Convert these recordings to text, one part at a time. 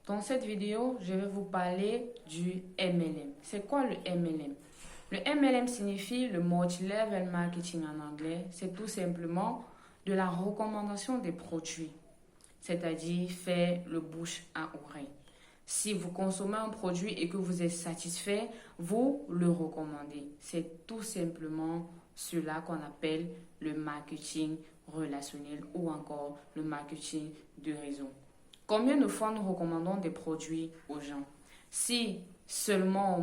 Dans cette vidéo, je vais vous parler du MLM. C'est quoi le MLM? Le MLM signifie le Multi-Level Marketing en anglais. C'est tout simplement de la recommandation des produits, c'est-à-dire faire le bouche à oreille. Si vous consommez un produit et que vous êtes satisfait, vous le recommandez. C'est tout simplement cela qu'on appelle le marketing relationnel ou encore le marketing de réseau. Combien de fois nous recommandons des produits aux gens? Si seulement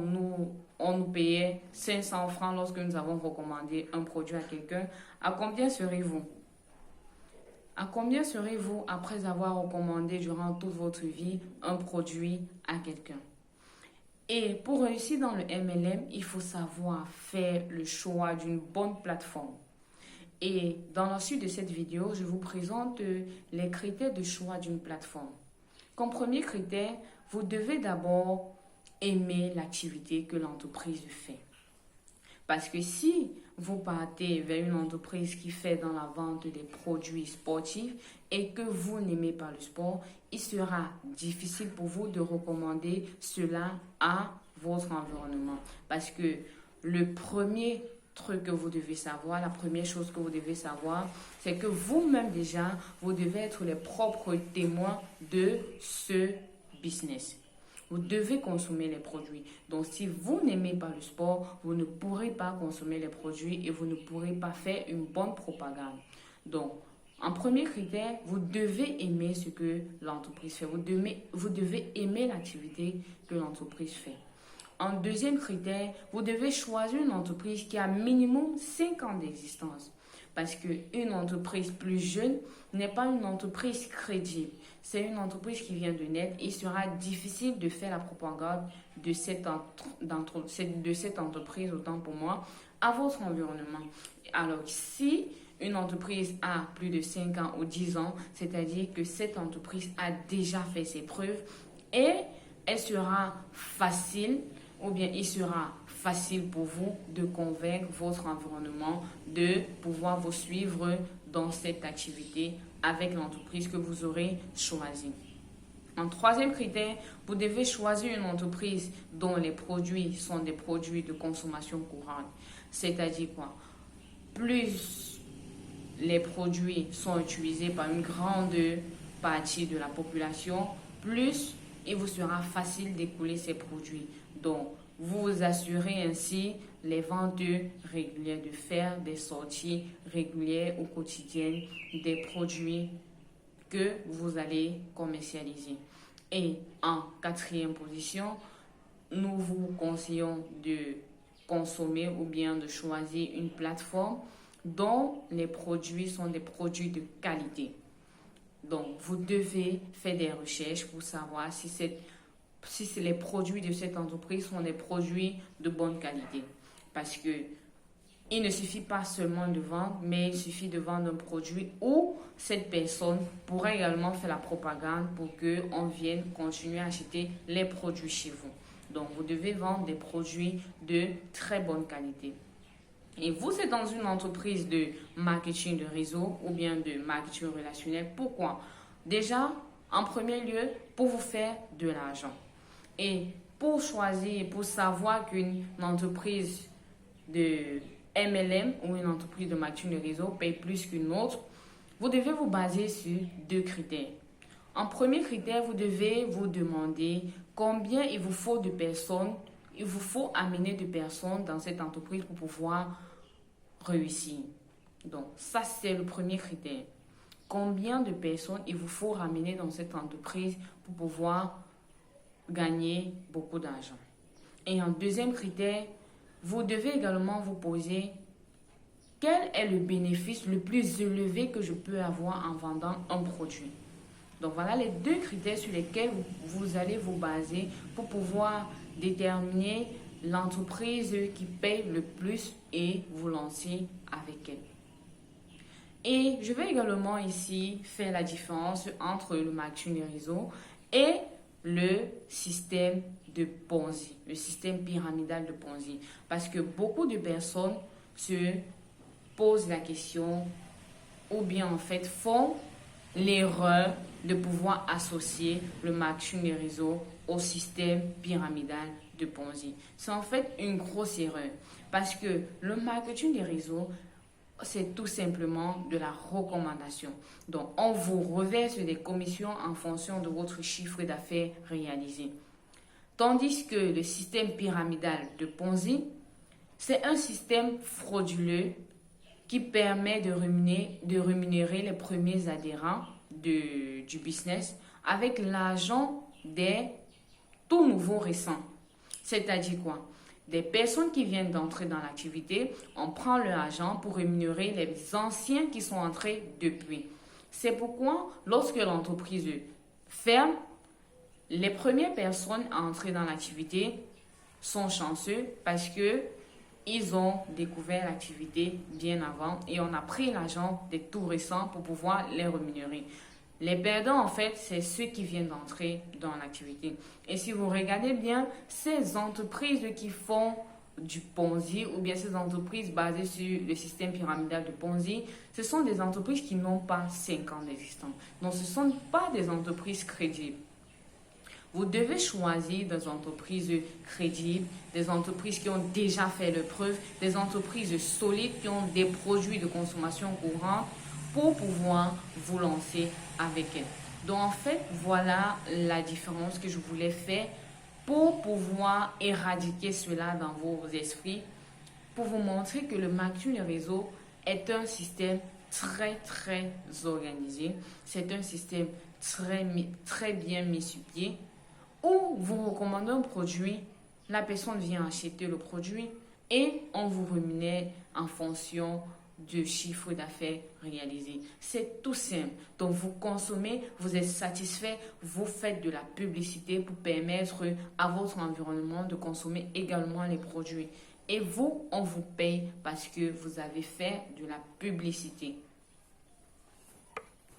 on nous payait 500 francs lorsque nous avons recommandé un produit à quelqu'un, à combien serez-vous? À combien serez-vous après avoir recommandé durant toute votre vie un produit à quelqu'un? Et pour réussir dans le MLM, il faut savoir faire le choix d'une bonne plateforme. Et dans la suite de cette vidéo, je vous présente les critères de choix d'une plateforme. Comme premier critère, vous devez d'abord aimer l'activité que l'entreprise fait. Parce que si vous partez vers une entreprise qui fait dans la vente des produits sportifs et que vous n'aimez pas le sport, il sera difficile pour vous de recommander cela à votre environnement. Parce que le premier truc que vous devez savoir, la première chose que vous devez savoir, c'est que vous-même déjà, vous devez être les propres témoins de ce business. Vous devez consommer les produits. Donc, si vous n'aimez pas le sport, vous ne pourrez pas consommer les produits et vous ne pourrez pas faire une bonne propagande. Donc, en premier critère, vous devez aimer ce que l'entreprise fait. Vous devez aimer l'activité que l'entreprise fait. En deuxième critère, vous devez choisir une entreprise qui a minimum 5 ans d'existence. Parce qu'une entreprise plus jeune n'est pas une entreprise crédible. C'est une entreprise qui vient de naître et il sera difficile de faire la propagande de cette entreprise, autant pour moi, à votre environnement. Alors, si une entreprise a plus de 5 ans ou 10 ans, c'est-à-dire que cette entreprise a déjà fait ses preuves et elle sera facile ou bien il sera facile pour vous de convaincre votre environnement de pouvoir vous suivre dans cette activité avec l'entreprise que vous aurez choisie. En troisième critère, vous devez choisir une entreprise dont les produits sont des produits de consommation courante. C'est-à-dire quoi? Plus les produits sont utilisés par une grande partie de la population, plus il vous sera facile d'écouler ces produits. Donc, vous vous assurez ainsi les ventes régulières, de faire des sorties régulières ou quotidiennes des produits que vous allez commercialiser. Et en quatrième position, nous vous conseillons de consommer ou bien de choisir une plateforme dont les produits sont des produits de qualité. Donc, vous devez faire des recherches pour savoir si les produits de cette entreprise sont des produits de bonne qualité. Parce que il ne suffit pas seulement de vendre, mais il suffit de vendre un produit où cette personne pourrait également faire la propagande pour qu'on vienne continuer à acheter les produits chez vous. Donc, vous devez vendre des produits de très bonne qualité. Et vous êtes dans une entreprise de marketing de réseau ou bien de marketing relationnel. Pourquoi? Déjà, en premier lieu, pour vous faire de l'argent. Et pour choisir, pour savoir qu'une entreprise de MLM ou une entreprise de marketing de réseau paye plus qu'une autre, vous devez vous baser sur deux critères. En premier critère, vous devez vous demander combien il vous faut de personnes, il vous faut amener de personnes dans cette entreprise pour pouvoir réussir. Donc, ça, c'est le premier critère. Combien de personnes il vous faut ramener dans cette entreprise pour pouvoir gagner beaucoup d'argent. Et en deuxième critère, vous devez également vous poser quel est le bénéfice le plus élevé que je peux avoir en vendant un produit. Donc voilà les deux critères sur lesquels vous allez vous baser pour pouvoir déterminer l'entreprise qui paye le plus et vous lancer avec elle. Et je vais également ici faire la différence entre le marketing de réseau et le système de Ponzi, le système pyramidal de Ponzi. Parce que beaucoup de personnes se posent la question ou bien en fait font l'erreur de pouvoir associer le marketing des réseaux au système pyramidal de Ponzi. C'est en fait une grosse erreur parce que le marketing des réseaux, c'est tout simplement de la recommandation. Donc, on vous reverse des commissions en fonction de votre chiffre d'affaires réalisé. Tandis que le système pyramidal de Ponzi, c'est un système frauduleux qui permet de rémunérer les premiers adhérents du business avec l'argent des tout nouveaux récents. C'est-à-dire quoi? Des personnes qui viennent d'entrer dans l'activité, on prend leur argent pour rémunérer les anciens qui sont entrés depuis. C'est pourquoi, lorsque l'entreprise ferme, les premières personnes à entrer dans l'activité sont chanceux parce que ils ont découvert l'activité bien avant et on a pris l'argent des tout récents pour pouvoir les rémunérer. Les perdants, en fait, c'est ceux qui viennent d'entrer dans l'activité. Et si vous regardez bien, ces entreprises qui font du Ponzi ou bien ces entreprises basées sur le système pyramidal de Ponzi, ce sont des entreprises qui n'ont pas 5 ans d'existence. Donc, ce ne sont pas des entreprises crédibles. Vous devez choisir des entreprises crédibles, des entreprises qui ont déjà fait leurs preuves, des entreprises solides qui ont des produits de consommation courante pour pouvoir vous lancer avec elles. Donc en fait, voilà la différence que je voulais faire pour pouvoir éradiquer cela dans vos esprits, pour vous montrer que le marketing de réseau est un système très organisé. C'est un système très bien mis sur pied où vous recommandez un produit, la personne vient acheter le produit et on vous rémunère en fonction du chiffre d'affaires réalisé. C'est tout simple. Donc vous consommez, vous êtes satisfait, vous faites de la publicité pour permettre à votre environnement de consommer également les produits. Et vous, on vous paye parce que vous avez fait de la publicité.